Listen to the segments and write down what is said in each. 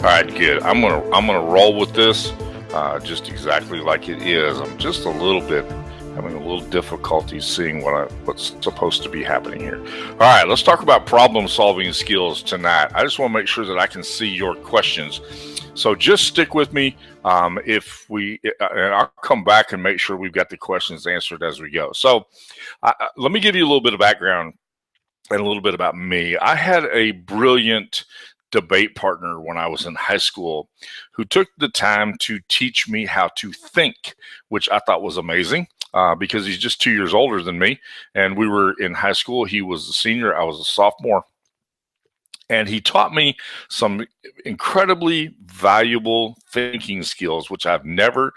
All right, good. I'm gonna roll with this just exactly like it is. I'm just a little bit having a little difficulty seeing what's supposed to be happening here. All right, let's talk about problem solving skills tonight. I just want to make sure that I can see your questions. So just stick with me. And I'll come back and make sure we've got the questions answered as we go. So let me give you a little bit of background and a little bit about me. I had a brilliant debate partner when I was in high school who took the time to teach me how to think, which I thought was amazing because he's just 2 years older than me. And we were in high school. He was a senior. I was a sophomore. And he taught me some incredibly valuable thinking skills, which I've never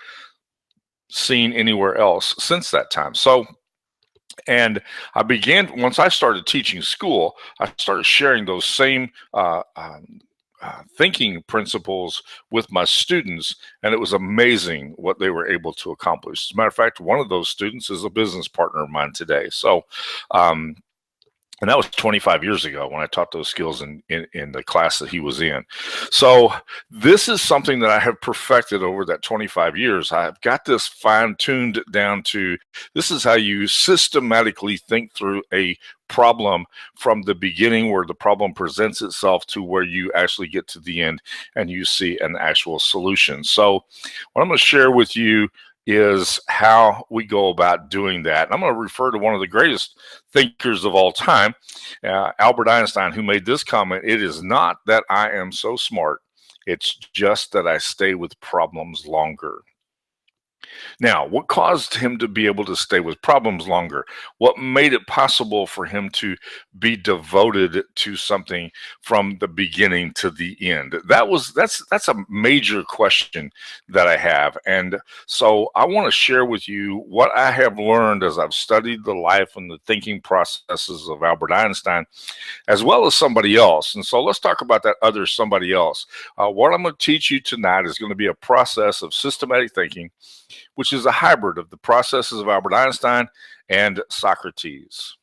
seen anywhere else since that time. And once I started teaching school, I started sharing those same thinking principles with my students, and it was amazing what they were able to accomplish. As a matter of fact, one of those students is a business partner of mine today. And that was 25 years ago when I taught those skills in the class that he was in. So this is something that I have perfected over that 25 years. I've got this fine-tuned down to this is how you systematically think through a problem from the beginning where the problem presents itself to where you actually get to the end and you see an actual solution. So what I'm going to share with you is how we go about doing that. And I'm going to refer to one of the greatest thinkers of all time, Albert Einstein, who made this comment: "It is not that I am so smart, it's just that I stay with problems longer." Now, what caused him to be able to stay with problems longer? What made it possible for him to be devoted to something from the beginning to the end? That's a major question that I have. And so I want to share with you what I have learned as I've studied the life and the thinking processes of Albert Einstein, as well as somebody else. And so let's talk about that other somebody else. What I'm going to teach you tonight is going to be a process of systematic thinking, which is a hybrid of the processes of Albert Einstein and Socrates.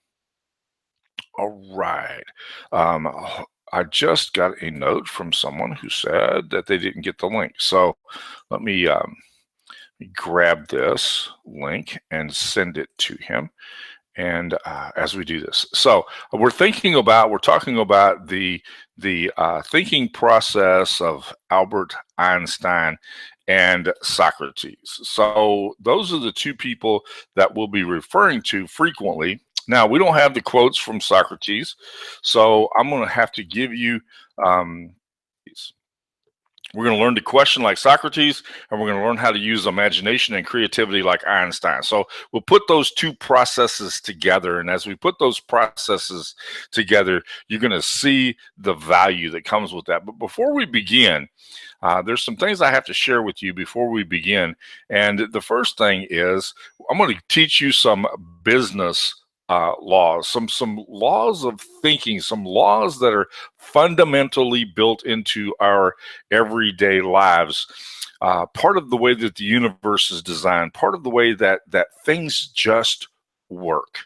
All right. I just got a note from someone who said that they didn't get the link. So let me grab this link and send it to him. And as we do this, so we're talking about the thinking process of Albert Einstein and Socrates. So those are the two people that we'll be referring to frequently. Now, we don't have the quotes from Socrates, so I'm going to have to give you we're going to learn to question like Socrates, and we're going to learn how to use imagination and creativity like Einstein. So we'll put those two processes together, and as we put those processes together, you're going to see the value that comes with that. But before we begin, there's some things I have to share with you before we begin. And the first thing is I'm going to teach you some business laws, some laws of thinking, some laws that are fundamentally built into our everyday lives. Part of the way that the universe is designed, part of the way that things just work.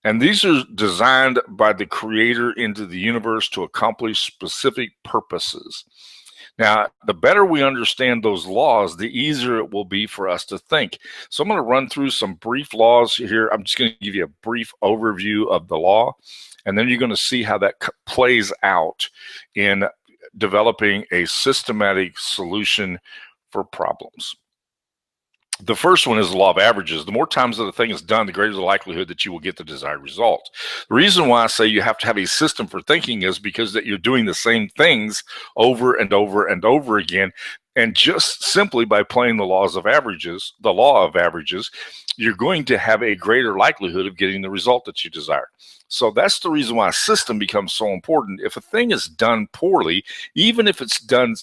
And these are designed by the creator into the universe to accomplish specific purposes. Now, the better we understand those laws, the easier it will be for us to think. So I'm going to run through some brief laws here. I'm just going to give you a brief overview of the law, and then you're going to see how that plays out in developing a systematic solution for problems. The first one is the law of averages. The more times that a thing is done, the greater the likelihood that you will get the desired result. The reason why I say you have to have a system for thinking is because that you're doing the same things over and over and over again. And just simply by playing the law of averages, you're going to have a greater likelihood of getting the result that you desire. So that's the reason why a system becomes so important. If a thing is done poorly, even if it's done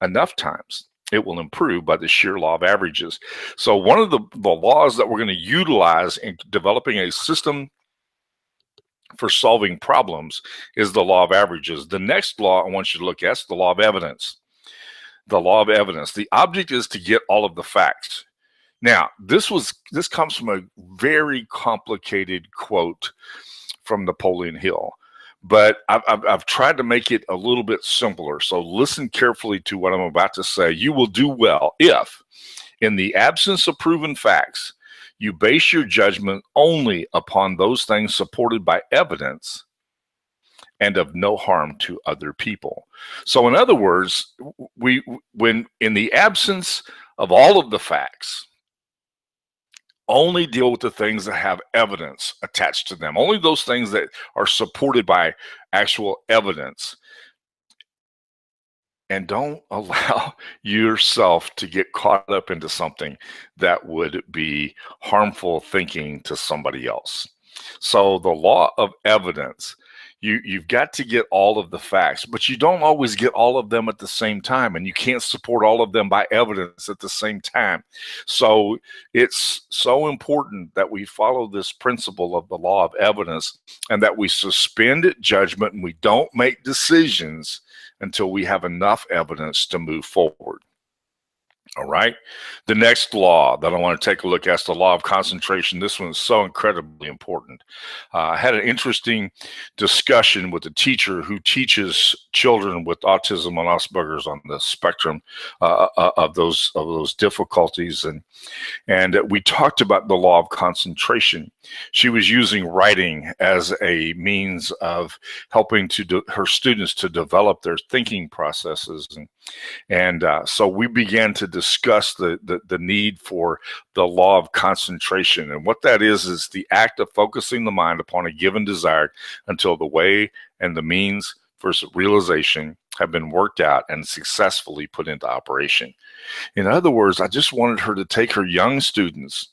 enough times, it will improve by the sheer law of averages. So one of the laws that we're going to utilize in developing a system for solving problems is the law of averages. The next law I want you to look at is the law of evidence. The law of evidence. The object is to get all of the facts. Now, this comes from a very complicated quote from Napoleon Hill. but I've tried to make it a little bit simpler. So listen carefully to what I'm about to say. You will do well if, in the absence of proven facts, you base your judgment only upon those things supported by evidence and of no harm to other people. So in other words, when in the absence of all of the facts, only deal with the things that have evidence attached to them, only those things that are supported by actual evidence. And don't allow yourself to get caught up into something that would be harmful thinking to somebody else. So the law of evidence, you've got to get all of the facts, but you don't always get all of them at the same time, and you can't support all of them by evidence at the same time. So it's so important that we follow this principle of the law of evidence, and that we suspend judgment and we don't make decisions until we have enough evidence to move forward. All right. The next law that I want to take a look at is the law of concentration. This one is so incredibly important. I had an interesting discussion with a teacher who teaches children with autism and Asperger's on the spectrum of those difficulties, and we talked about the law of concentration. She was using writing as a means of helping her students to develop their thinking processes, and so we began to discuss the need for the law of concentration. And what that is the act of focusing the mind upon a given desire until the way and the means for its realization have been worked out and successfully put into operation. In other words, I just wanted her to take her young students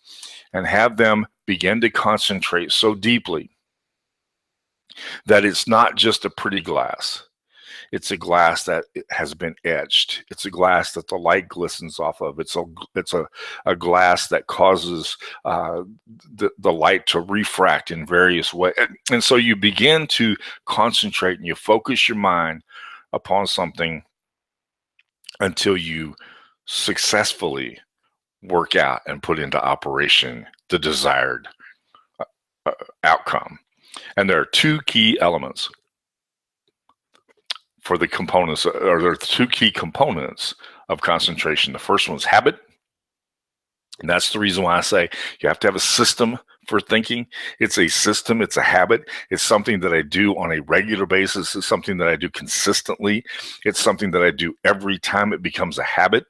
and have them begin to concentrate so deeply that it's not just a pretty glass. It's a glass that has been etched. It's a glass that the light glistens off of. It's a glass that causes the light to refract in various ways. And so you begin to concentrate and you focus your mind upon something until you successfully work out and put into operation the desired outcome. And there are two key elements for the components, or there are two key components of concentration. The first one is habit. And that's the reason why I say you have to have a system for thinking. It's a system, it's a habit. It's something that I do on a regular basis. It's something that I do consistently. It's something that I do every time it becomes a habit.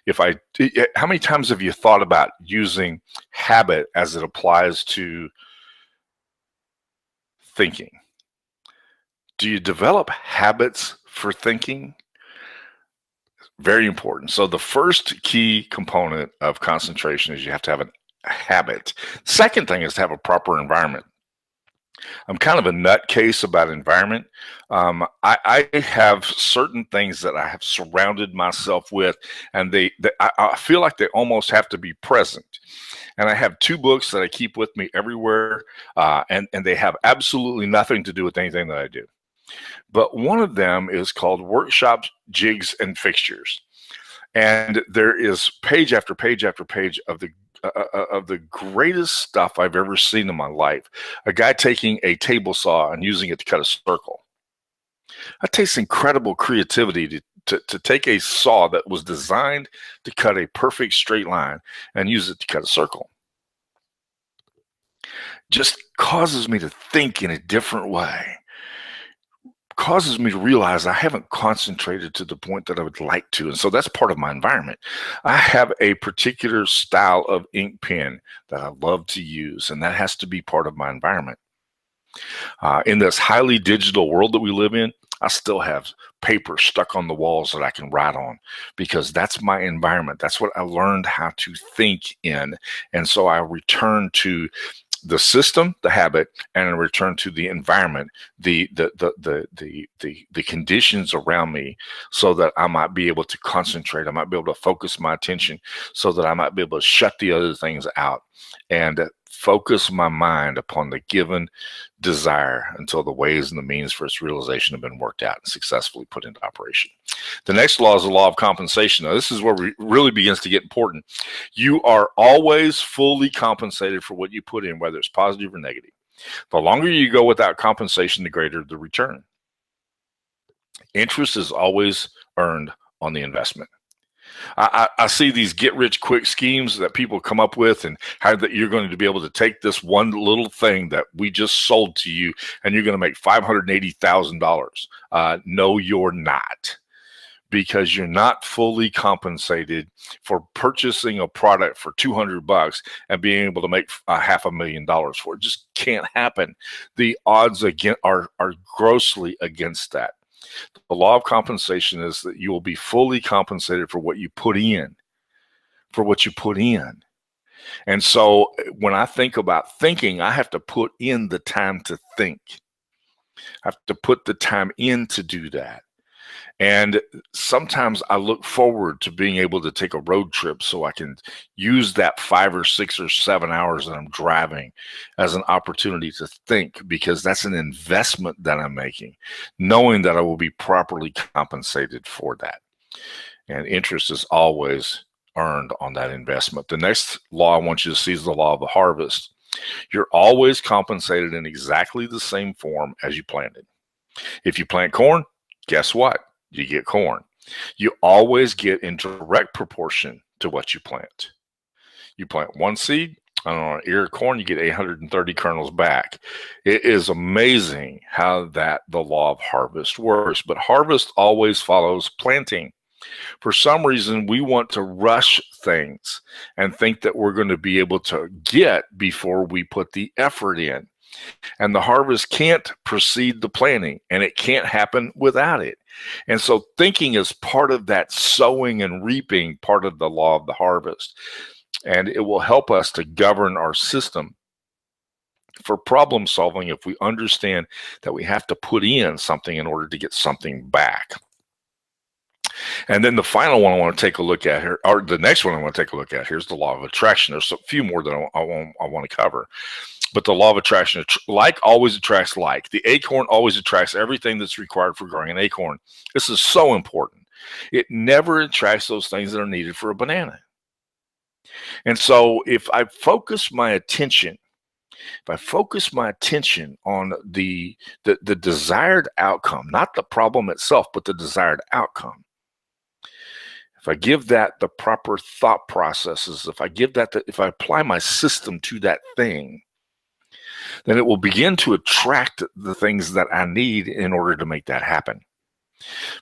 How many times have you thought about using habit as it applies to thinking? Do you develop habits for thinking? Very important. So the first key component of concentration is you have to have a habit. Second thing is to have a proper environment. I'm kind of a nutcase about environment. I have certain things that I have surrounded myself with, and I feel like they almost have to be present. And I have two books that I keep with me everywhere, and they have absolutely nothing to do with anything that I do. But one of them is called Workshops, Jigs, and Fixtures. And there is page after page after page of the greatest stuff I've ever seen in my life. A guy taking a table saw and using it to cut a circle. That takes incredible creativity to take a saw that was designed to cut a perfect straight line and use it to cut a circle. Just causes me to think in a different way. Causes me to realize I haven't concentrated to the point that I would like to. And so that's part of my environment. I have a particular style of ink pen that I love to use, and that has to be part of my environment. In this highly digital world that we live in, I still have paper stuck on the walls that I can write on, because that's my environment. That's what I learned how to think in. And so I return to the system, the habit, and in return to the environment, the conditions around me, so that I might be able to concentrate. I might be able to focus my attention, so that I might be able to shut the other things out and focus my mind upon the given desire until the ways and the means for its realization have been worked out and successfully put into operation. The next law is the law of compensation. Now, this is where it really begins to get important. You are always fully compensated for what you put in, whether it's positive or negative. The longer you go without compensation, the greater the return. Interest is always earned on the investment. I see these get-rich-quick schemes that people come up with, and how that you're going to be able to take this one little thing that we just sold to you, and you're going to make $580,000. No, you're not, because you're not fully compensated for purchasing a product for $200 and being able to make $500,000 for it. Just can't happen. The odds again are grossly against that. The law of compensation is that you will be fully compensated for what you put in, And so when I think about thinking, I have to put in the time to think. I have to put the time in to do that. And sometimes I look forward to being able to take a road trip so I can use that 5 or 6 or 7 hours that I'm driving as an opportunity to think, because that's an investment that I'm making, knowing that I will be properly compensated for that. And interest is always earned on that investment. The next law I want you to see is the law of the harvest. You're always compensated in exactly the same form as you planted. If you plant corn, guess what? You get corn. You always get in direct proportion to what you plant. You plant one seed, on an ear of corn, you get 830 kernels back. It is amazing how that the law of harvest works, but harvest always follows planting. For some reason, we want to rush things and think that we're going to be able to get before we put the effort in. And the harvest can't precede the planting, and it can't happen without it. And so thinking is part of that sowing and reaping part of the law of the harvest. And it will help us to govern our system for problem solving if we understand that we have to put in something in order to get something back. And then the final one I want to take a look at here, or the next one I want to take a look at here, is the law of attraction. There's a few more that I want to cover. But the law of attraction, like always attracts like. The acorn always attracts everything that's required for growing an acorn. This is so important. It never attracts those things that are needed for a banana. And so if I focus my attention on the desired outcome, not the problem itself, but the desired outcome, if I give that the proper thought processes, if I apply my system to that thing, then it will begin to attract the things that I need in order to make that happen.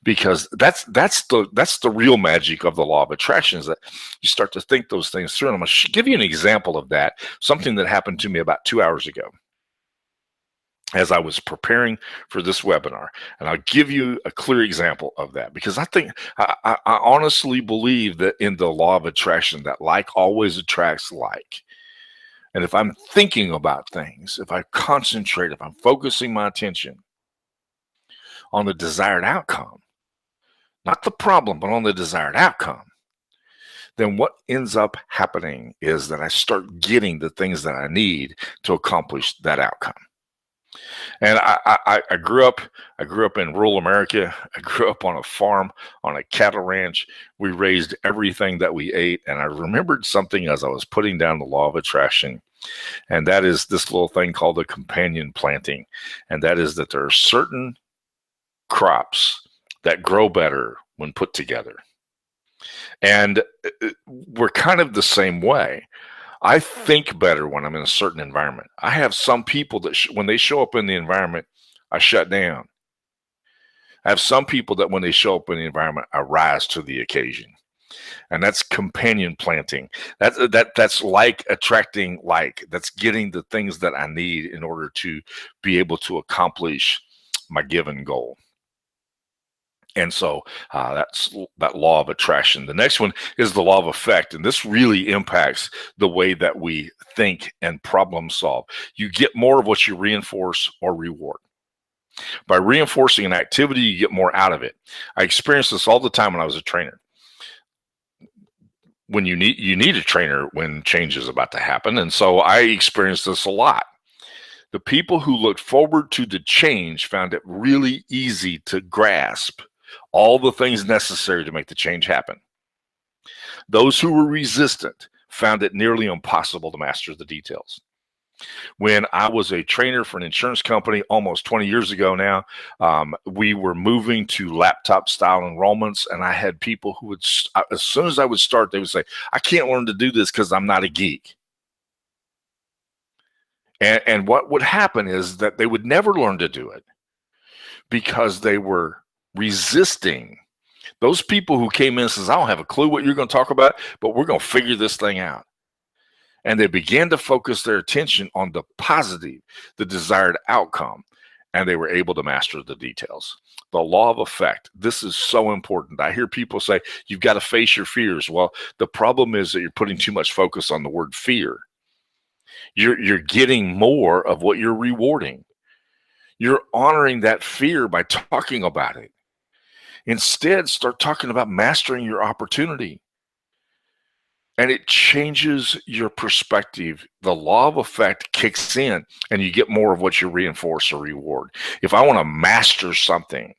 Because that's the real magic of the law of attraction, is that you start to think those things through. And I'm going to give you an example of that, something that happened to me about 2 hours ago as I was preparing for this webinar. And I'll give you a clear example of that, because I honestly believe that in the law of attraction, that like always attracts like. And if I'm thinking about things, if I concentrate, if I'm focusing my attention on the desired outcome, not the problem, but on the desired outcome, then what ends up happening is that I start getting the things that I need to accomplish that outcome. And I grew up in rural America. I grew up on a farm, on a cattle ranch. We raised everything that we ate. And I remembered something as I was putting down the law of attraction. And that is this little thing called the companion planting. And that is that there are certain crops that grow better when put together. And we're kind of the same way. I think better when I'm in a certain environment. I have some people that when they show up in the environment, I shut down. I have some people that when they show up in the environment, I rise to the occasion. And that's companion planting. That's like attracting like. That's getting the things that I need in order to be able to accomplish my given goal. And so that's that law of attraction. The next one is the law of effect. And this really impacts the way that we think and problem solve. You get more of what you reinforce or reward. By reinforcing an activity, you get more out of it. I experienced this all the time when I was a trainer. When you need a trainer when change is about to happen. And so I experienced this a lot. The people who looked forward to the change found it really easy to grasp all the things necessary to make the change happen. Those who were resistant found it nearly impossible to master the details. When I was a trainer for an insurance company almost 20 years ago now, we were moving to laptop style enrollments, and I had people who would, as soon as I would start, they would say, I can't learn to do this because I'm not a geek. And what would happen is that they would never learn to do it because they were resisting. Those people who came in and says, I don't have a clue what you're going to talk about, but we're going to figure this thing out. And they began to focus their attention on the positive, the desired outcome, and they were able to master the details. The law of effect. This is so important. I hear people say, you've got to face your fears. Well, the problem is that you're putting too much focus on the word fear. You're getting more of what you're rewarding. You're honoring that fear by talking about it. Instead, start talking about mastering your opportunity. And it changes your perspective. The law of effect kicks in and you get more of what you reinforce or reward. If I want to master something,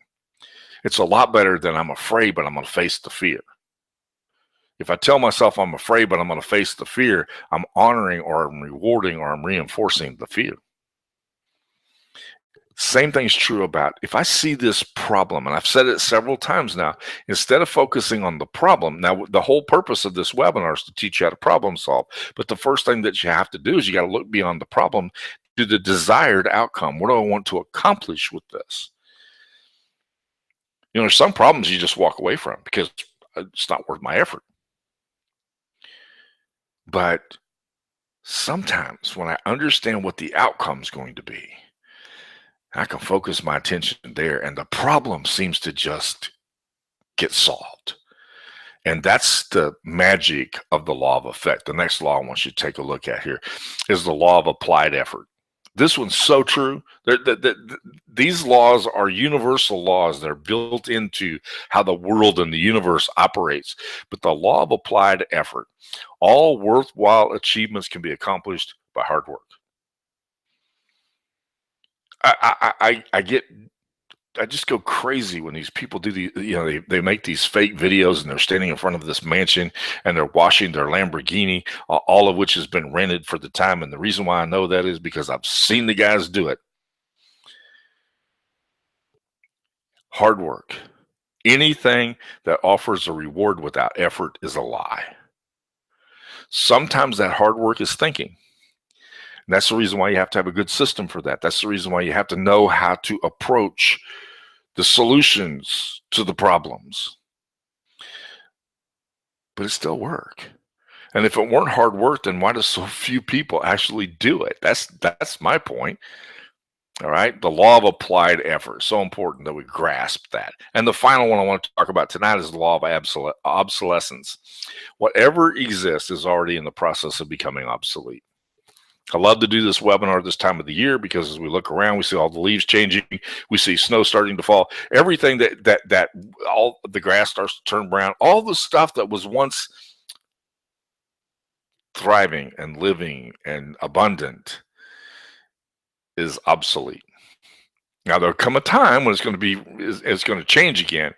it's a lot better than I'm afraid, but I'm going to face the fear. If I tell myself I'm afraid, but I'm going to face the fear, I'm honoring or I'm rewarding or I'm reinforcing the fear. Same thing's true about if I see this problem, and I've said it several times now, instead of focusing on the problem, now the whole purpose of this webinar is to teach you how to problem solve. But the first thing that you have to do is you got to look beyond the problem to the desired outcome. What do I want to accomplish with this? You know, there's some problems you just walk away from because it's not worth my effort. But sometimes when I understand what the outcome is going to be, I can focus my attention there and the problem seems to just get solved. And that's the magic of the law of effect. The next law I want you to take a look at here is the law of applied effort. This one's so true. These laws are universal laws. They're built into how the world and the universe operates. But the law of applied effort, all worthwhile achievements can be accomplished by hard work. I just go crazy when these people do the, you know, they make these fake videos and they're standing in front of this mansion and they're washing their Lamborghini, all of which has been rented for the time. And the reason why I know that is because I've seen the guys do it. Hard work. Anything that offers a reward without effort is a lie. Sometimes that hard work is thinking. And that's the reason why you have to have a good system for that. That's the reason why you have to know how to approach the solutions to the problems. But it's still work. And if it weren't hard work, then why do so few people actually do it? That's my point. All right. The law of applied effort. So important that we grasp that. And the final one I want to talk about tonight is the law of obsolescence. Whatever exists is already in the process of becoming obsolete. I love to do this webinar this time of the year because as we look around, we see all the leaves changing. We see snow starting to fall. Everything that all the grass starts to turn brown. All the stuff that was once thriving and living and abundant is obsolete. Now there'll come a time when it's going to change again,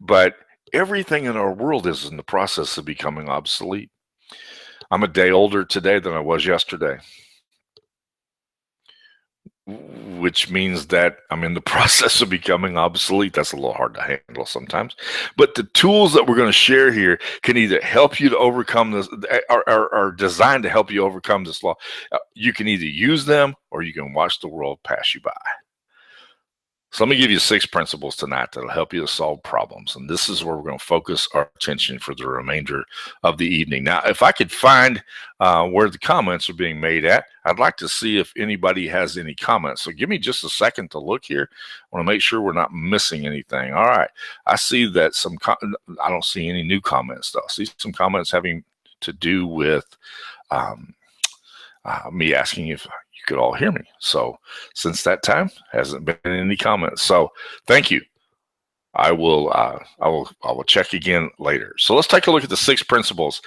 but everything in our world is in the process of becoming obsolete. I'm a day older today than I was yesterday, which means that I'm in the process of becoming obsolete. That's a little hard to handle sometimes. But the tools that we're going to share here can either help you to overcome this, are designed to help you overcome this law. You can either use them or you can watch the world pass you by. So let me give you 6 principles tonight that'll help you to solve problems. And this is where we're going to focus our attention for the remainder of the evening. Now, if I could find where the comments are being made at, I'd like to see if anybody has any comments. So give me just a second to look here. I want to make sure we're not missing anything. All right. I see that I don't see any new comments though. I see some comments having to do with me asking if you could all hear me. So since that time, hasn't been any comments. So thank you. I will check again later. So let's take a look at the 6 principles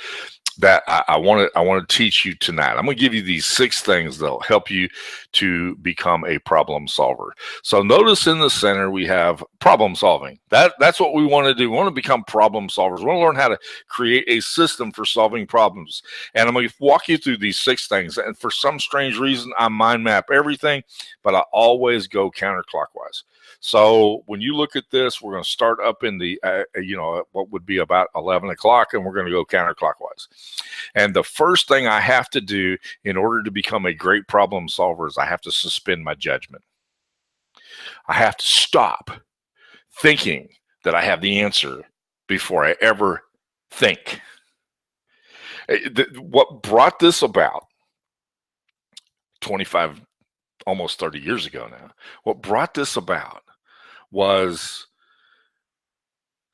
that I want to teach you tonight. I'm going to give you these 6 things that'll help you to become a problem solver. So notice in the center we have problem solving. That's what we want to do. We want to become problem solvers. We want to learn how to create a system for solving problems. And I'm going to walk you through these 6 things. And for some strange reason, I mind map everything, but I always go counterclockwise. So when you look at this, we're going to start up in the, what would be about 11 o'clock, and we're going to go counterclockwise. And the first thing I have to do in order to become a great problem solver is I have to suspend my judgment. I have to stop thinking that I have the answer before I ever think. What brought this about 25, almost 30 years ago now, what brought this about was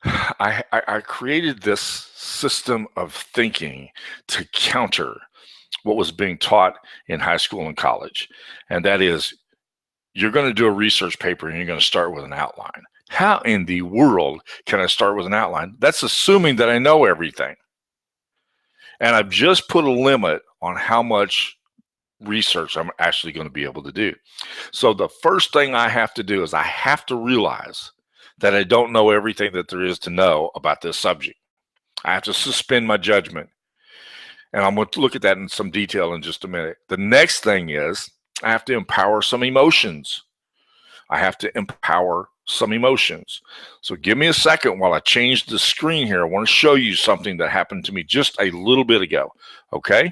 I created this system of thinking to counter what was being taught in high school and college. And that is, you're going to do a research paper and you're going to start with an outline. How in the world can I start with an outline? That's assuming that I know everything. And I've just put a limit on how much research I'm actually going to be able to do. So the first thing I have to do is I have to realize that I don't know everything that there is to know about this subject. I have to suspend my judgment. And I'm going to look at that in some detail in just a minute. The next thing is I have to empower some emotions. I have to empower some emotions. So give me a second while I change the screen here. I want to show you something that happened to me just a little bit ago. Okay?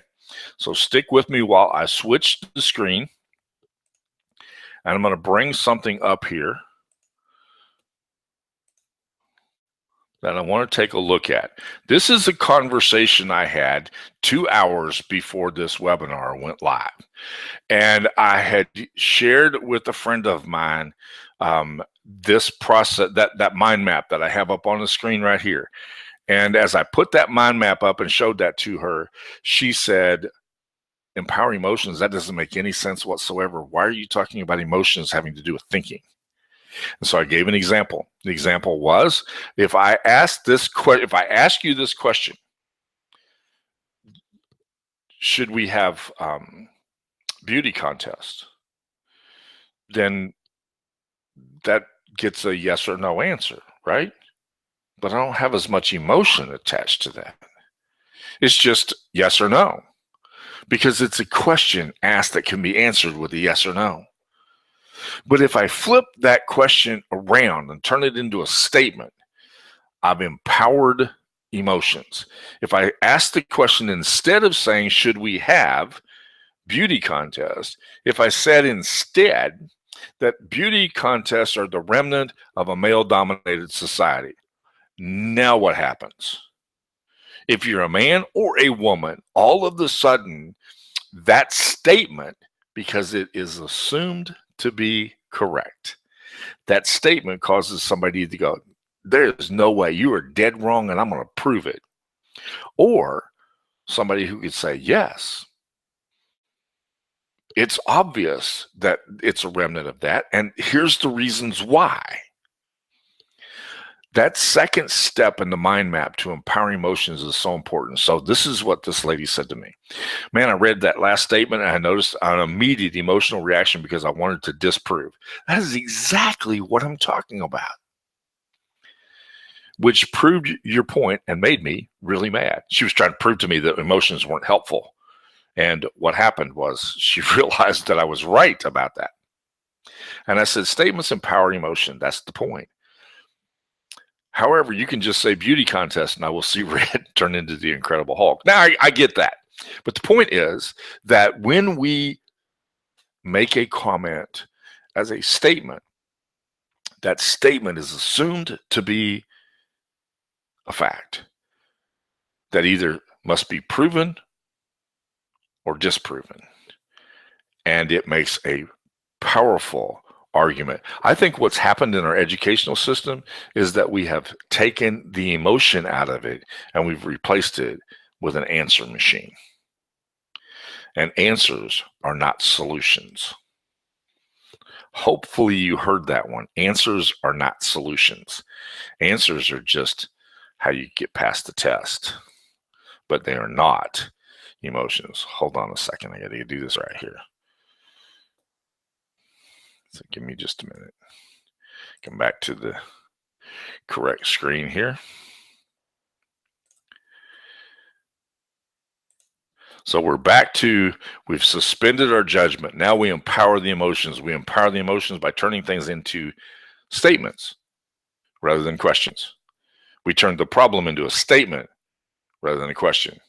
So stick with me while I switch the screen. And I'm going to bring something up here that I want to take a look at. This is a conversation I had 2 hours before this webinar went live. And I had shared with a friend of mine this process, that mind map that I have up on the screen right here. And as I put that mind map up and showed that to her, she said, empower emotions, that doesn't make any sense whatsoever. Why are you talking about emotions having to do with thinking? And so I gave an example. The example was, if I ask you this question, should we have beauty contests? Then that gets a yes or no answer, right? But I don't have as much emotion attached to that. It's just yes or no, because it's a question asked that can be answered with a yes or no. But if I flip that question around and turn it into a statement, I've empowered emotions. If I ask the question, instead of saying, should we have beauty contests, if I said instead that beauty contests are the remnant of a male-dominated society, now what happens? If you're a man or a woman, all of a sudden, that statement, because it is assumed to be correct, that statement causes somebody to go, there's no way, you are dead wrong and I'm going to prove it. Or somebody who could say, yes, it's obvious that it's a remnant of that, and here's the reasons why. That second step in the mind map to empowering emotions is so important. So this is what this lady said to me. Man, I read that last statement and I noticed an immediate emotional reaction because I wanted to disprove. That is exactly what I'm talking about. Which proved your point and made me really mad. She was trying to prove to me that emotions weren't helpful. And what happened was she realized that I was right about that. And I said, statements empower emotion. That's the point. However, you can just say beauty contest and I will see red turn into the Incredible Hulk. Now, I get that. But the point is that when we make a comment as a statement, that statement is assumed to be a fact that either must be proven or disproven. And it makes a powerful argument. I think what's happened in our educational system is that we have taken the emotion out of it and we've replaced it with an answer machine. And answers are not solutions. Hopefully you heard that one. Answers are not solutions. Answers are just how you get past the test. but they are not emotions. Hold on a second. I got to do this right here. So give me just a minute. Come back to the correct screen here. So we're back to, we've suspended our judgment. Now we empower the emotions. We empower the emotions by turning things into statements rather than questions. We turn the problem into a statement rather than a question.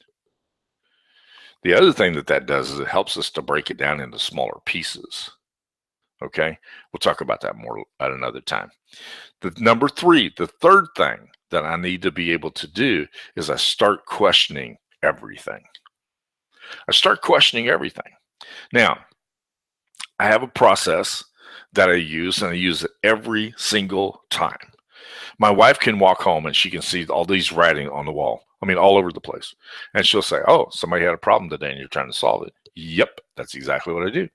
The other thing that does is it helps us to break it down into smaller pieces. Okay, we'll talk about that more at another time. The number three, the third thing that I need to be able to do is I start questioning everything. I start questioning everything. Now, I have a process that I use, and I use it every single time. My wife can walk home and she can see all these writing on the wall. I mean, all over the place. And she'll say, oh, somebody had a problem today and you're trying to solve it. Yep, that's exactly what I do.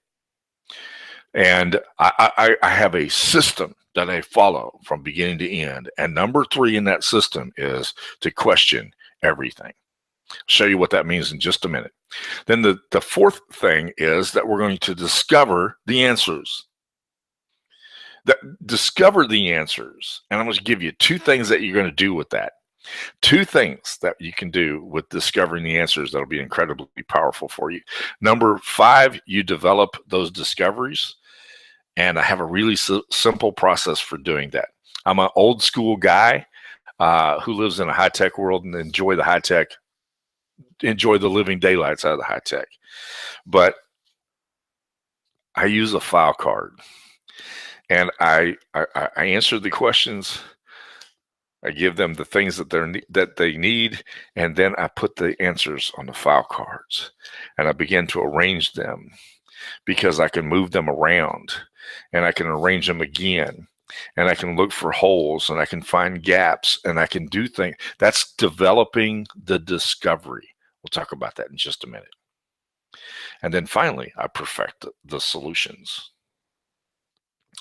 And I have a system that I follow from beginning to end. And number three in that system is to question everything. I'll show you what that means in just a minute. Then the fourth thing is that we're going to discover the answers. Discover the answers. And I'm going to give you two things that you're going to do with that. Two things that you can do with discovering the answers that'll be incredibly powerful for you. Number five, you develop those discoveries. And I have a really simple process for doing that. I'm an old school guy who lives in a high-tech world and enjoy the high-tech, enjoy the living daylights out of the high-tech. But I use a file card. And I answer the questions. I give them the things that they need, and then I put the answers on the file cards, and I begin to arrange them because I can move them around, and I can arrange them again, and I can look for holes, and I can find gaps, and I can do things. That's developing the discovery. We'll talk about that in just a minute. And then finally, I perfect the solutions.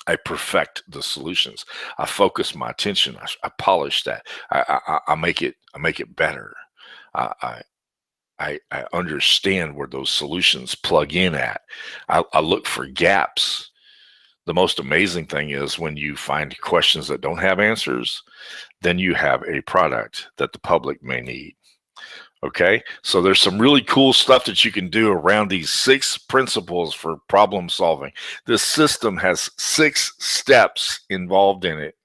I perfect the solutions. I focus my attention. I polish that. I make it better. I understand where those solutions plug in at. I look for gaps. The most amazing thing is when you find questions that don't have answers, then you have a product that the public may need. Okay, so there's some really cool stuff that you can do around these 6 principles for problem solving. This system has 6 steps involved in it,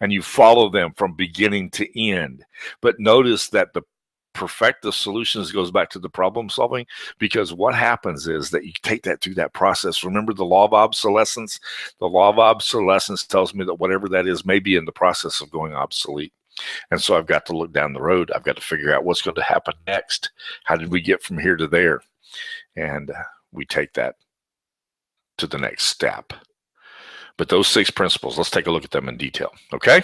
and you follow them from beginning to end. But notice that the perfect the solutions goes back to the problem solving, because what happens is that you take that through that process. Remember the law of obsolescence? The law of obsolescence tells me that whatever that is may be in the process of going obsolete. And so I've got to look down the road. I've got to figure out what's going to happen next. How did we get from here to there? And we take that to the next step. But those 6 principles, let's take a look at them in detail, okay?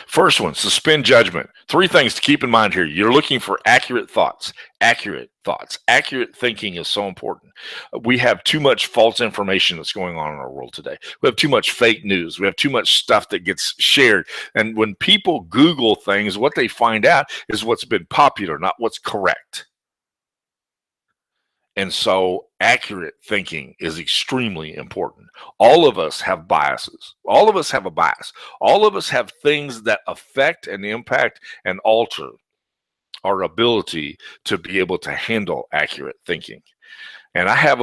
First one, suspend judgment. 3 things to keep in mind here. You're looking for accurate thoughts. Accurate thoughts. Accurate thinking is so important. We have too much false information that's going on in our world today. We have too much fake news. We have too much stuff that gets shared. And when people Google things, what they find out is what's been popular, not what's correct. And so accurate thinking is extremely important. All of us have biases. All of us have a bias. All of us have things that affect and impact and alter our ability to be able to handle accurate thinking. And I have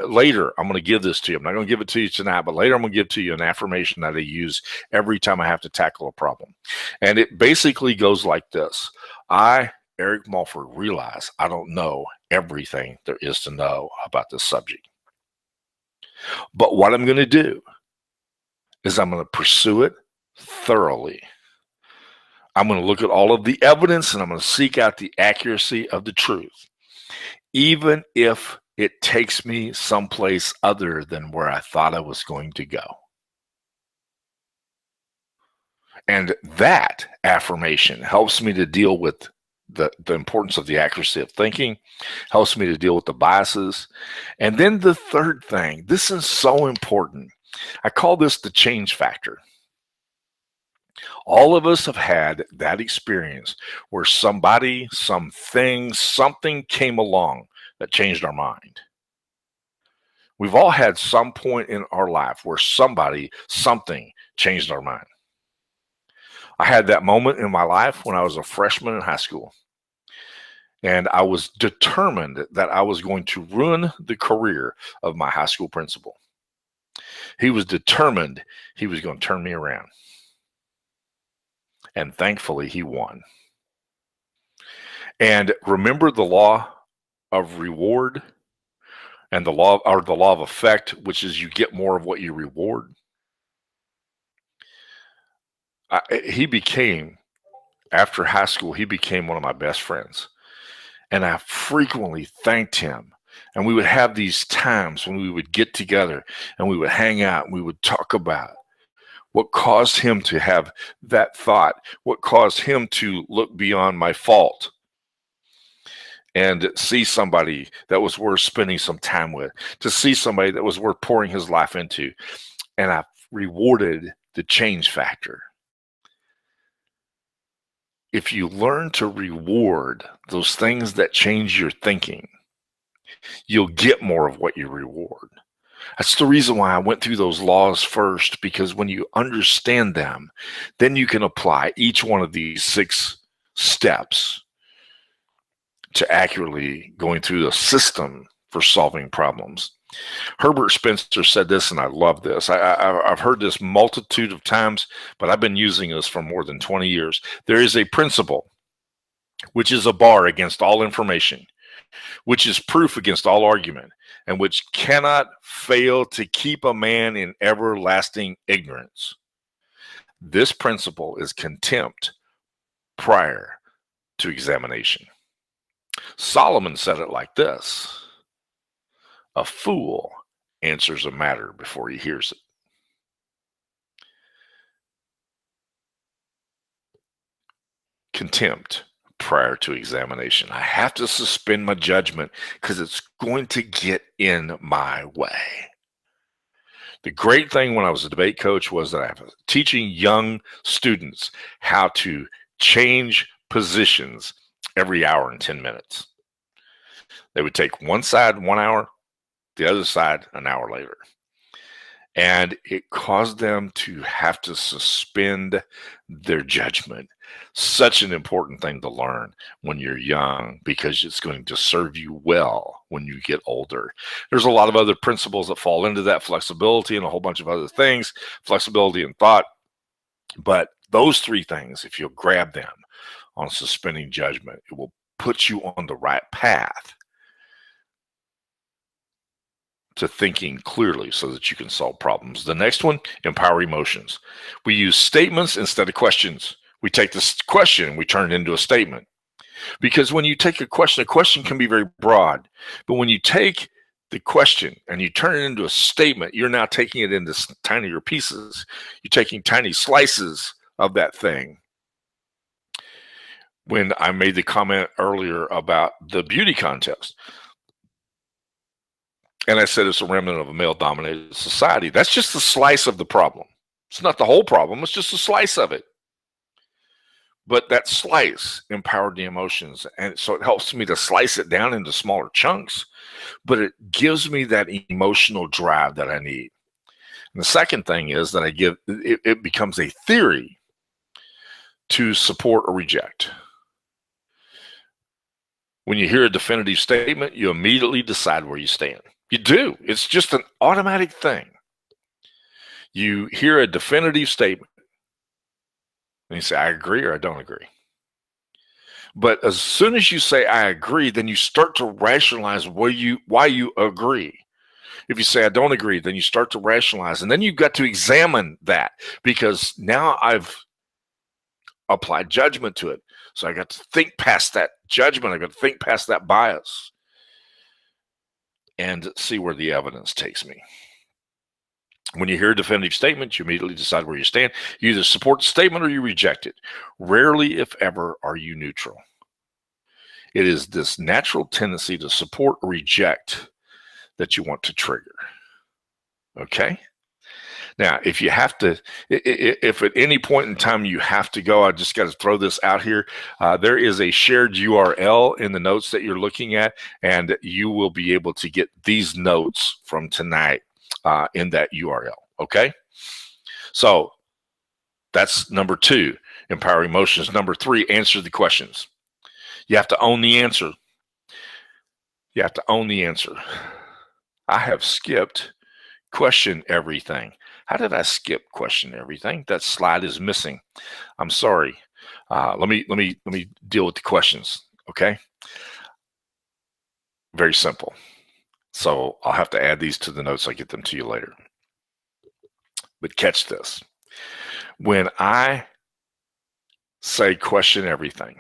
later, I'm going to give this to you. I'm not going to give it to you tonight, but later I'm going to give to you an affirmation that I use every time I have to tackle a problem. And it basically goes like this. I, Eric Mulford, realize I don't know everything there is to know about this subject. But what I'm going to do is I'm going to pursue it thoroughly. I'm going to look at all of the evidence and I'm going to seek out the accuracy of the truth, even if it takes me someplace other than where I thought I was going to go. And that affirmation helps me to deal with the importance of the accuracy of thinking, helps me to deal with the biases. And then the third thing, this is so important. I call this the change factor. All of us have had that experience where somebody, something, something came along that changed our mind. We've all had some point in our life where somebody, something changed our mind. I had that moment in my life when I was a freshman in high school. And I was determined that I was going to ruin the career of my high school principal. He was determined he was going to turn me around. And thankfully, he won. And remember the law of reward and the law of effect, which is you get more of what you reward. He became, after high school, he became one of my best friends. And I frequently thanked him. And we would have these times when we would get together and we would hang out and we would talk about what caused him to have that thought, what caused him to look beyond my fault and see somebody that was worth spending some time with, to see somebody that was worth pouring his life into. And I rewarded the change factor. If you learn to reward those things that change your thinking, you'll get more of what you reward. That's the reason why I went through those laws first, because when you understand them, then you can apply each one of these 6 steps to accurately going through the system for solving problems. Herbert Spencer said this, and I love this. I've heard this multitude of times, but I've been using this for more than 20 years. There is a principle, which is a bar against all information, which is proof against all argument, and which cannot fail to keep a man in everlasting ignorance. This principle is contempt prior to examination. Solomon said it like this: a fool answers a matter before he hears it. Contempt prior to examination. I have to suspend my judgment because it's going to get in my way. The great thing when I was a debate coach was that I was teaching young students how to change positions every hour and 10 minutes. They would take one side 1 hour, the other side an hour later. And it caused them to have to suspend their judgment. Such an important thing to learn when you're young, because it's going to serve you well when you get older. There's a lot of other principles that fall into that, flexibility and a whole bunch of other things, flexibility and thought. But those 3 things, if you'll grab them on suspending judgment, it will put you on the right path to thinking clearly so that you can solve problems. The next one, empower emotions. We use statements instead of questions. We take this question and we turn it into a statement. Because when you take a question can be very broad. But when you take the question and you turn it into a statement, you're now taking it into tinier pieces. You're taking tiny slices of that thing. When I made the comment earlier about the beauty contest, and I said it's a remnant of a male-dominated society, that's just a slice of the problem. It's not the whole problem. It's just a slice of it. But that slice empowered the emotions. And so it helps me to slice it down into smaller chunks, but it gives me that emotional drive that I need. And the second thing is that it becomes a theory to support or reject. When you hear a definitive statement, you immediately decide where you stand. You do. It's just an automatic thing. You hear a definitive statement and you say, I agree or I don't agree. But as soon as you say, I agree, then you start to rationalize why you agree. If you say, I don't agree, then you start to rationalize. And then you've got to examine that, because now I've applied judgment to it. So I got to think past that judgment. I got to think past that bias and see where the evidence takes me. When you hear a definitive statement, you immediately decide where you stand. You either support the statement or you reject it. Rarely, if ever, are you neutral. It is this natural tendency to support or reject that you want to trigger. Okay? Now, if you have to, if at any point in time you have to go, I just got to throw this out here. There is a shared URL in the notes that you're looking at, and you will be able to get these notes from tonight in that URL. Okay? So that's number 2, empowering emotions. Number 3, answer the questions. You have to own the answer. You have to own the answer. I have skipped question everything. How did I skip question everything? That slide is missing. I'm sorry. Let me deal with the questions. Okay. Very simple. So I'll have to add these to the notes. I'll get them to you later. But catch this. When I say question everything,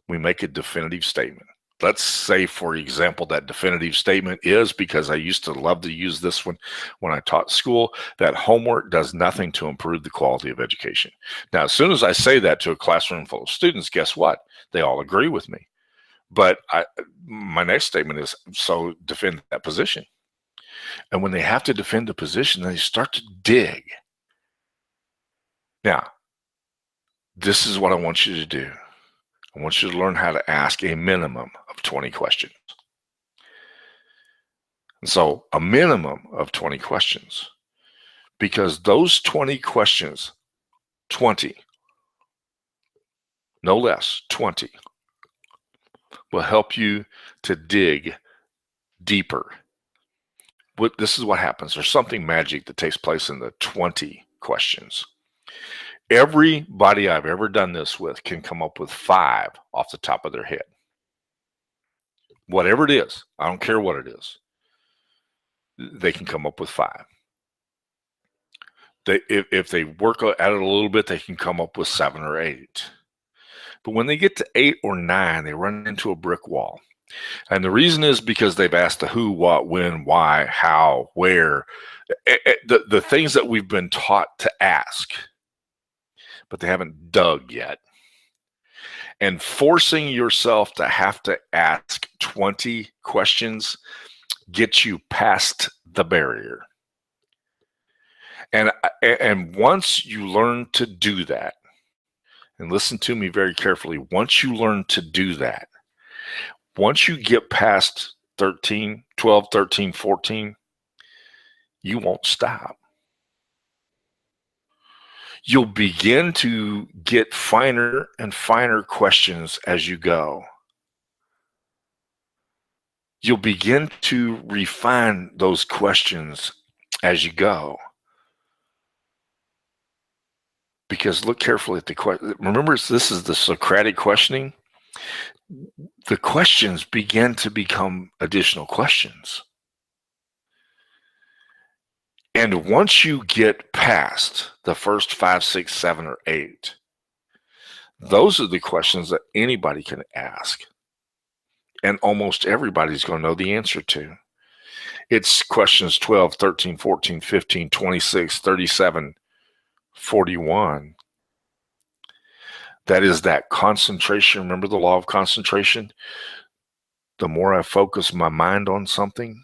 we make a definitive statement. Let's say, for example, that definitive statement is, because I used to love to use this one when I taught school, that homework does nothing to improve the quality of education. Now, as soon as I say that to a classroom full of students, guess what? They all agree with me. But my next statement is, so defend that position. And when they have to defend the position, they start to dig. Now, this is what I want you to do. I want you to learn how to ask a minimum of 20 questions. And so a minimum of 20 questions, because those 20 questions, 20, no less, 20, will help you to dig deeper. This is what happens. There's something magic that takes place in the 20 questions. Everybody I've ever done this with can come up with 5 off the top of their head. Whatever it is, I don't care what it is, they can come up with 5. If they work at it a little bit, they can come up with 7 or 8. But when they get to 8 or 9, they run into a brick wall. And the reason is because they've asked the who, what, when, why, how, where, the things that we've been taught to ask, but they haven't dug yet. And forcing yourself to have to ask 20 questions gets you past the barrier. And once you learn to do that, and listen to me very carefully, once you learn to do that, once you get past 13, 12, 13, 14, you won't stop. You'll begin to get finer and finer questions as you go. You'll begin to refine those questions as you go. Because look carefully at the question. Remember, this is the Socratic questioning. The questions begin to become additional questions. And once you get past the first 5, 6, 7, or 8, those are the questions that anybody can ask. And almost everybody's going to know the answer to. It's questions 12, 13, 14, 15, 26, 37, 41. That is that concentration. Remember the law of concentration? The more I focus my mind on something,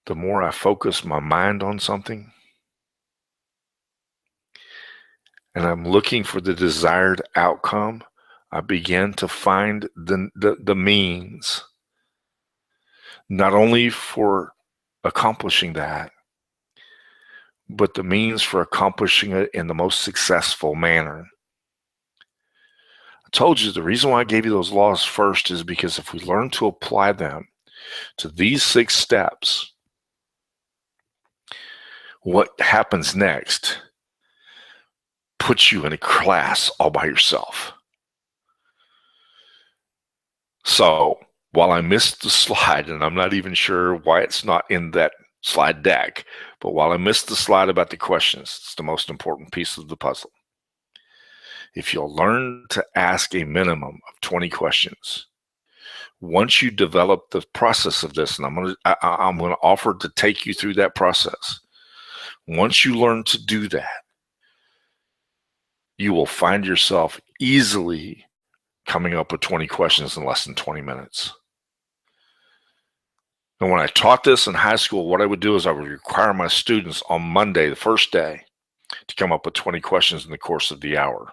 the more I focus my mind on something, and I'm looking for the desired outcome, I begin to find the means, not only for accomplishing that, but the means for accomplishing it in the most successful manner. I told you the reason why I gave you those laws first is because if we learn to apply them to these 6 steps, what happens next puts you in a class all by yourself. So while I missed the slide, and I'm not even sure why it's not in that slide deck, but while I missed the slide about the questions, it's the most important piece of the puzzle. If you'll learn to ask a minimum of 20 questions, once you develop the process of this, and I'm going to offer to take you through that process. Once you learn to do that, you will find yourself easily coming up with 20 questions in less than 20 minutes. And when I taught this in high school, what I would do is I would require my students on Monday, the first day, to come up with 20 questions in the course of the hour.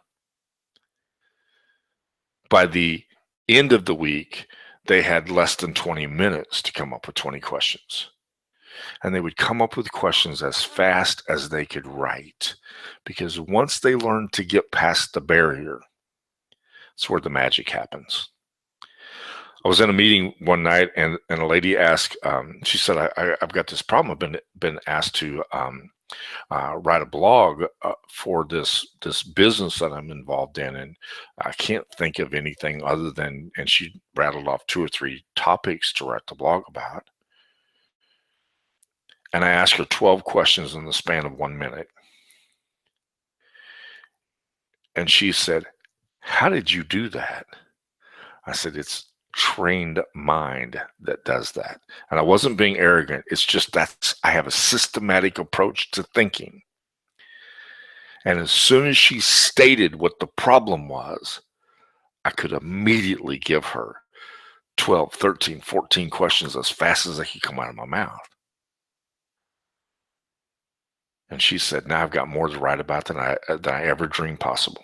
By the end of the week, they had less than 20 minutes to come up with 20 questions. And they would come up with questions as fast as they could write. Because once they learned to get past the barrier, that's where the magic happens. I was in a meeting one night, and a lady asked, she said, I've got this problem. I've been asked to write a blog for this business that I'm involved in, and I can't think of anything other than, and she rattled off 2 or 3 topics to write the blog about. And I asked her 12 questions in the span of 1 minute. And she said, "How did you do that?" I said, "It's trained mind that does that." And I wasn't being arrogant. It's just that I have a systematic approach to thinking. And as soon as she stated what the problem was, I could immediately give her 12, 13, 14 questions as fast as they could come out of my mouth. And she said, "Now I've got more to write about than I ever dreamed possible."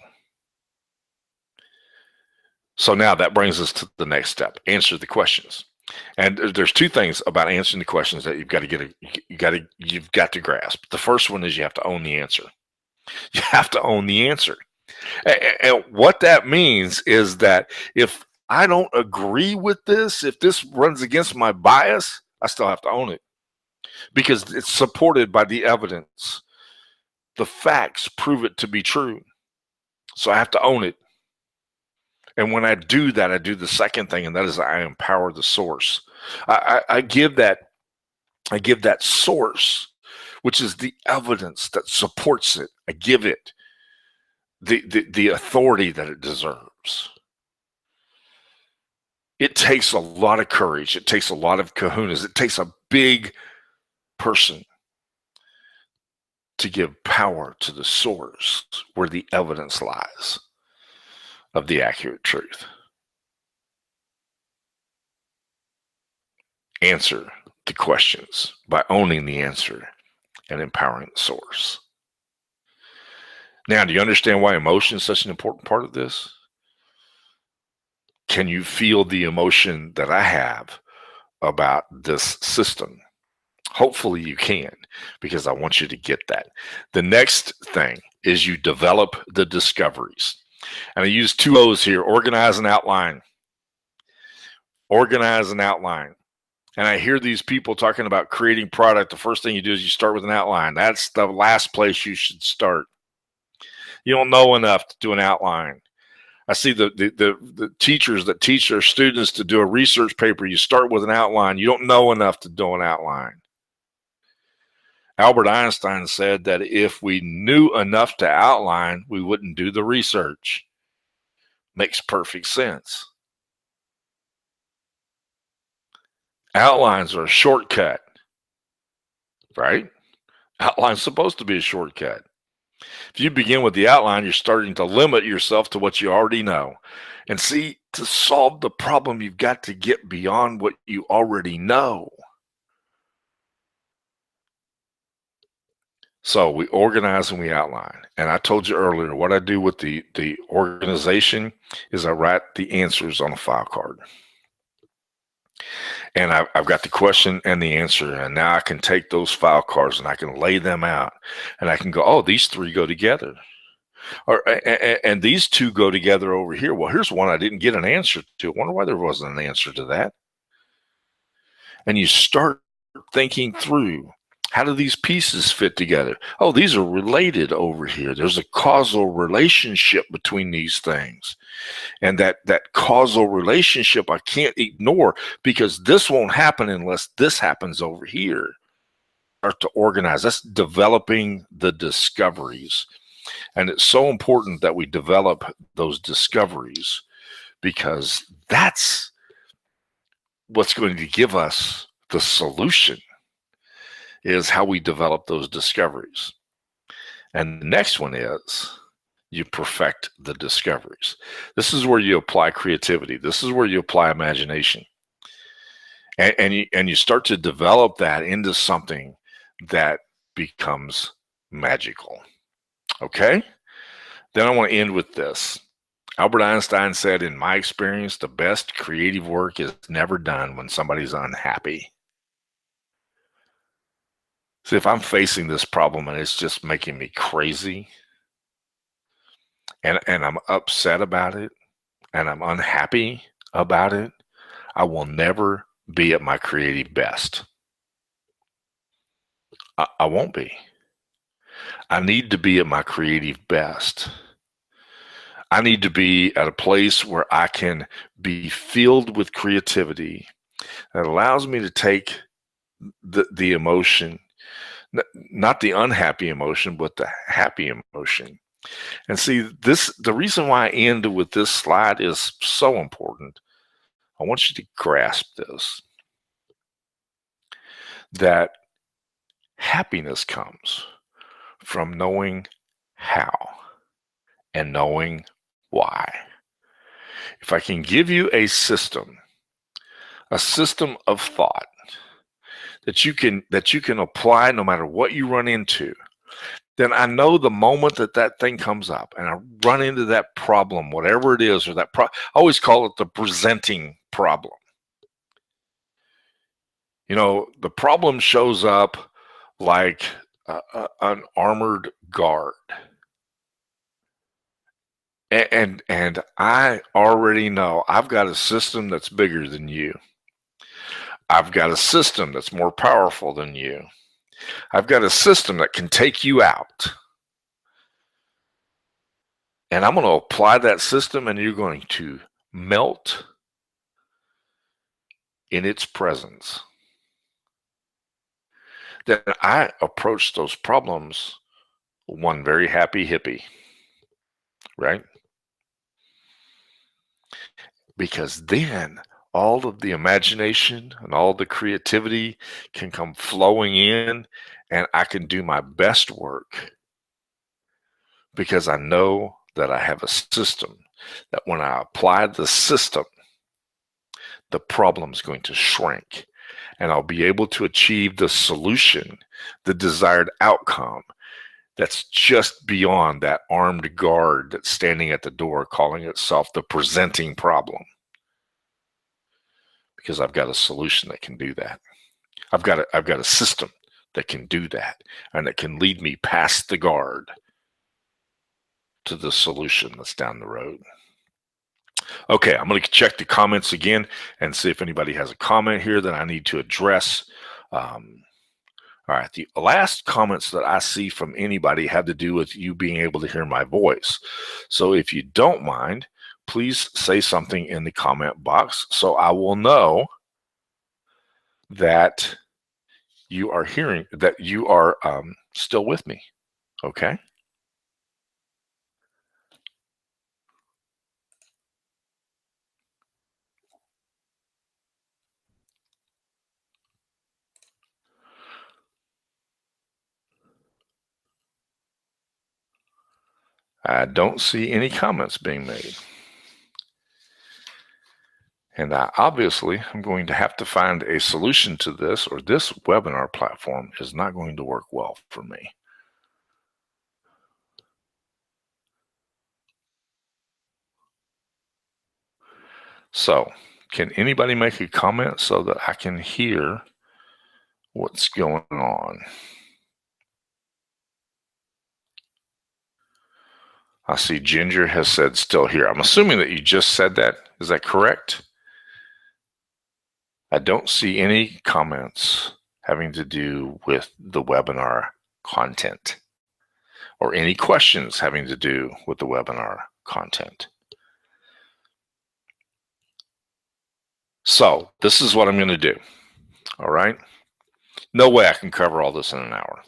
So now that brings us to the next step: answer the questions. And there's 2 things about answering the questions that you've got to grasp. The first one is you have to own the answer. You have to own the answer. And what that means is that if I don't agree with this, if this runs against my bias, I still have to own it, because it's supported by the evidence. The facts prove it to be true. So I have to own it. And when I do that, I do the second thing, and that is I empower the source. I give that source, which is the evidence that supports it. I give it the authority that it deserves. It takes a lot of courage. It takes a lot of kahunas. It takes a big person to give power to the source where the evidence lies of the accurate truth. Answer the questions by owning the answer and empowering the source. Now, do you understand why emotion is such an important part of this? Can you feel the emotion that I have about this system? Hopefully you can, because I want you to get that. The next thing is you develop the discoveries. And I use 2 O's here: organize and outline. Organize and outline. And I hear these people talking about creating product. The first thing you do is you start with an outline. That's the last place you should start. You don't know enough to do an outline. I see the teachers that teach their students to do a research paper. You start with an outline. You don't know enough to do an outline. Albert Einstein said that if we knew enough to outline, we wouldn't do the research. Makes perfect sense. Outlines are a shortcut, right? Outline's supposed to be a shortcut. If you begin with the outline, you're starting to limit yourself to what you already know. And see, to solve the problem, you've got to get beyond what you already know. So we organize and we outline. And I told you earlier, what I do with the organization is I write the answers on a file card. And I've got the question and the answer. And now I can take those file cards and I can lay them out. And I can go, oh, these 3 go together. And these 2 go together over here. Well, here's one I didn't get an answer to. I wonder why there wasn't an answer to that. And you start thinking through, how do these pieces fit together? Oh, these are related over here. There's a causal relationship between these things. And that causal relationship I can't ignore, because this won't happen unless this happens over here. Start to organize. That's developing the discoveries. And it's so important that we develop those discoveries, because that's what's going to give us the solution, is how we develop those discoveries. And the next one is you perfect the discoveries. This is where you apply creativity. This is where you apply imagination. and you start to develop that into something that becomes magical. Okay? Then I want to end with this. Albert Einstein said, in my experience, the best creative work is never done when somebody's unhappy. See, if I'm facing this problem and it's just making me crazy, and I'm upset about it, and I'm unhappy about it, I will never be at my creative best. I won't be. I need to be at my creative best. I need to be at a place where I can be filled with creativity that allows me to take the emotion, not the unhappy emotion, but the happy emotion. And see, the reason why I end with this slide is so important. I want you to grasp this, that happiness comes from knowing how and knowing why. If I can give you a system of thought that you can apply no matter what you run into, then I know the moment that thing comes up and I run into that problem, whatever it is, or I always call it the presenting problem. You know, the problem shows up like an armored guard. And I already know I've got a system that's bigger than you. I've got a system that's more powerful than you. I've got a system that can take you out. And I'm going to apply that system, and you're going to melt in its presence. Then I approach those problems one very happy hippie, right? Because then all of the imagination and all the creativity can come flowing in, and I can do my best work because I know that I have a system that when I apply the system, the problem's going to shrink, and I'll be able to achieve the solution, the desired outcome that's just beyond that armed guard that's standing at the door calling itself the presenting problem. Because I've got a solution that can do that. I've got a system that can do that, and that can lead me past the guard to the solution that's down the road. Okay, I'm going to check the comments again and see if anybody has a comment here that I need to address. All right, the last comments that I see from anybody have to do with you being able to hear my voice. So if you don't mind, please say something in the comment box so I will know that you are hearing, that you are still with me, okay? I don't see any comments being made. And I obviously am going to have to find a solution to this, or this webinar platform is not going to work well for me. So, can anybody make a comment so that I can hear what's going on? I see Ginger has said still here. I'm assuming that you just said that. Is that correct? I don't see any comments having to do with the webinar content or any questions having to do with the webinar content. So this is what I'm going to do. All right. No way I can cover all this in an hour.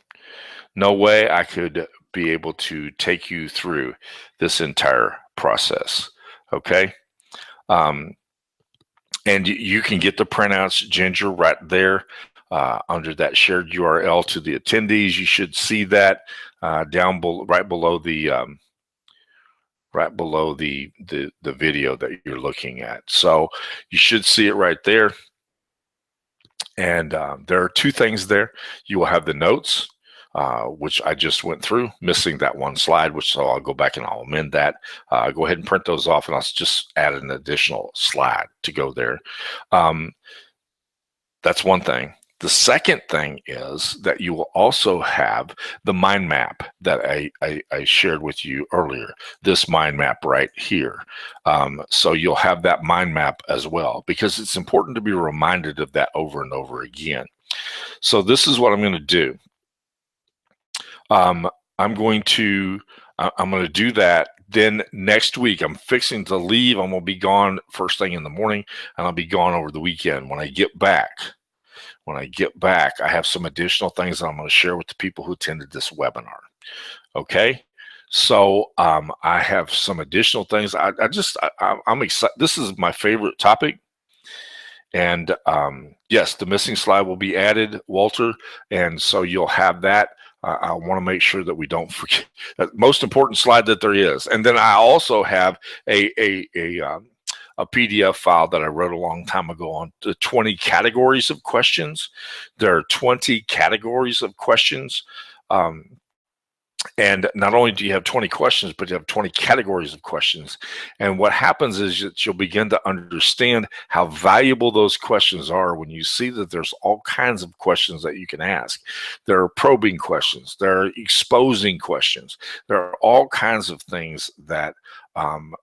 No way I could be able to take you through this entire process. Okay. And you can get the printouts, Ginger, right there under that shared URL to the attendees. You should see that down right below the video that you're looking at. So you should see it right there. And there are two things there. You will have the notes, which I just went through, missing that one slide, which so I'll go back and I'll amend that. Go ahead and print those off, and I'll just add an additional slide to go there. That's one thing. The second thing is that you will also have the mind map that I shared with you earlier, this mind map right here. So you'll have that mind map as well, because it's important to be reminded of that over and over again. So this is what I'm going to do. I'm going to do that. Then next week, I'm fixing to leave. I'm going to be gone first thing in the morning, and I'll be gone over the weekend. When I get back, I have some additional things that I'm going to share with the people who attended this webinar. Okay. So I have some additional things. I'm excited. This is my favorite topic. And yes, the missing slide will be added, Walter. And so you'll have that. I want to make sure that we don't forget that most important slide that there is. And then I also have a PDF file that I wrote a long time ago on the 20 categories of questions. There are 20 categories of questions. And not only do you have 20 questions, but you have 20 categories of questions. And what happens is that you'll begin to understand how valuable those questions are when you see that there's all kinds of questions that you can ask. There are probing questions. There are exposing questions. There are all kinds of things that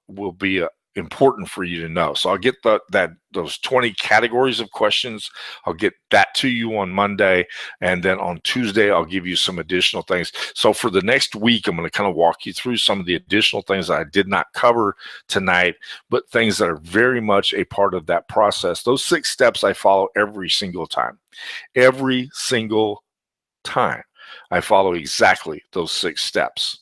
will be important for you to know. So I'll get those 20 categories of questions. I'll get that to you on Monday, and then on Tuesday I'll give you some additional things. So for the next week, I'm going to kind of walk you through some of the additional things that I did not cover tonight, but things that are very much a part of that process. Those 6 steps I follow every single time. Every single time I follow exactly those 6 steps.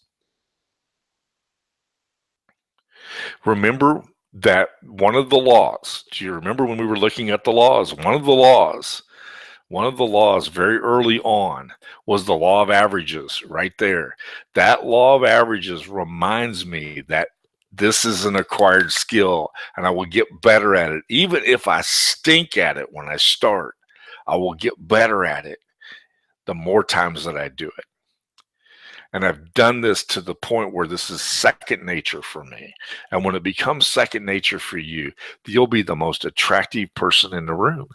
Remember that one of the laws, do you remember when we were looking at the laws? One of the laws very early on was the law of averages right there. That law of averages reminds me that this is an acquired skill and I will get better at it. Even if I stink at it when I start, I will get better at it the more times that I do it. And I've done this to the point where this is second nature for me. And when it becomes second nature for you, you'll be the most attractive person in the room.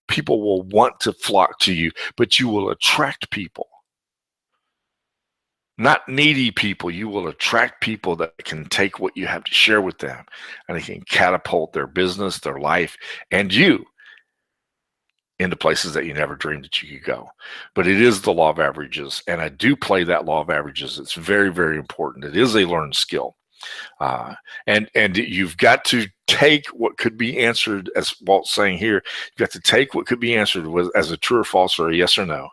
People will want to flock to you, but you will attract people. Not needy people. You will attract people that can take what you have to share with them, and they can catapult their business, their life, and you into places that you never dreamed that you could go. But it is the law of averages, and I do play that law of averages. It's very, very important. It is a learned skill. And you've got to take what could be answered, as Walt's saying here, you've got to take what could be answered as a true or false or a yes or no,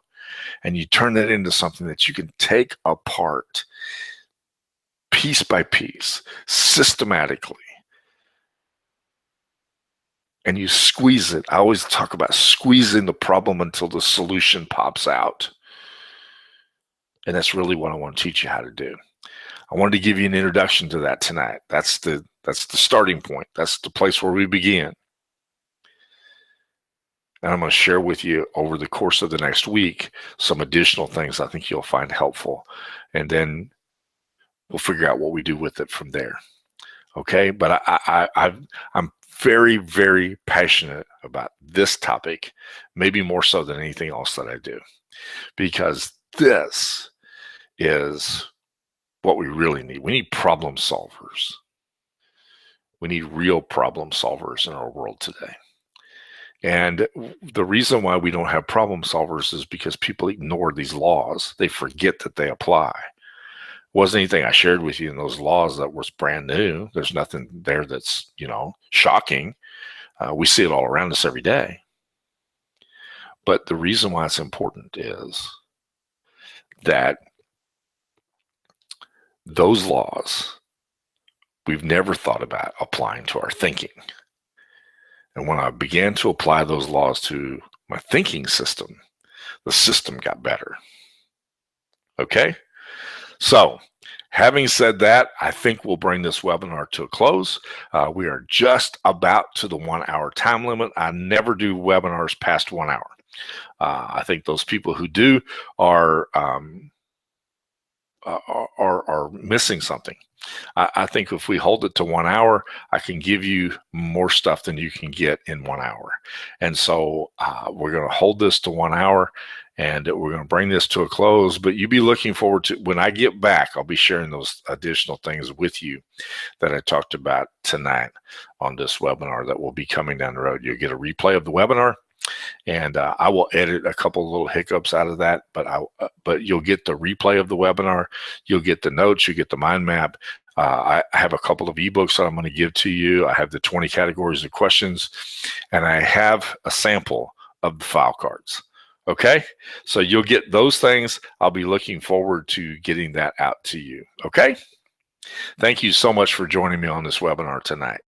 and you turn that into something that you can take apart piece by piece, systematically. And you squeeze it. I always talk about squeezing the problem until the solution pops out. And that's really what I want to teach you how to do. I wanted to give you an introduction to that tonight. That's the starting point. That's the place where we begin. And I'm going to share with you over the course of the next week some additional things I think you'll find helpful. And then we'll figure out what we do with it from there. Okay? But I'm very, very passionate about this topic, maybe more so than anything else that I do, because this is what we really need. We need problem solvers. We need real problem solvers in our world today. And the reason why we don't have problem solvers is because people ignore these laws. They forget that they apply. Wasn't anything I shared with you in those laws that was brand new. There's nothing there that's, shocking. We see it all around us every day. But the reason why it's important is that those laws we've never thought about applying to our thinking. And when I began to apply those laws to my thinking system, the system got better. Okay? So, having said that, I think we'll bring this webinar to a close. We are just about to the 1 hour time limit. I never do webinars past 1 hour. I think those people who do are missing something. I think if we hold it to 1 hour, I can give you more stuff than you can get in 1 hour. And so we're going to hold this to 1 hour, and we're going to bring this to a close. But you be looking forward to, when I get back, I'll be sharing those additional things with you that I talked about tonight on this webinar that will be coming down the road. You'll get a replay of the webinar. And I will edit a couple of little hiccups out of that, but you'll get the replay of the webinar. You'll get the notes. You get the mind map. I have a couple of ebooks that I'm going to give to you. I have the 20 categories of questions, and I have a sample of the file cards. Okay, so you'll get those things. I'll be looking forward to getting that out to you. Okay, thank you so much for joining me on this webinar tonight.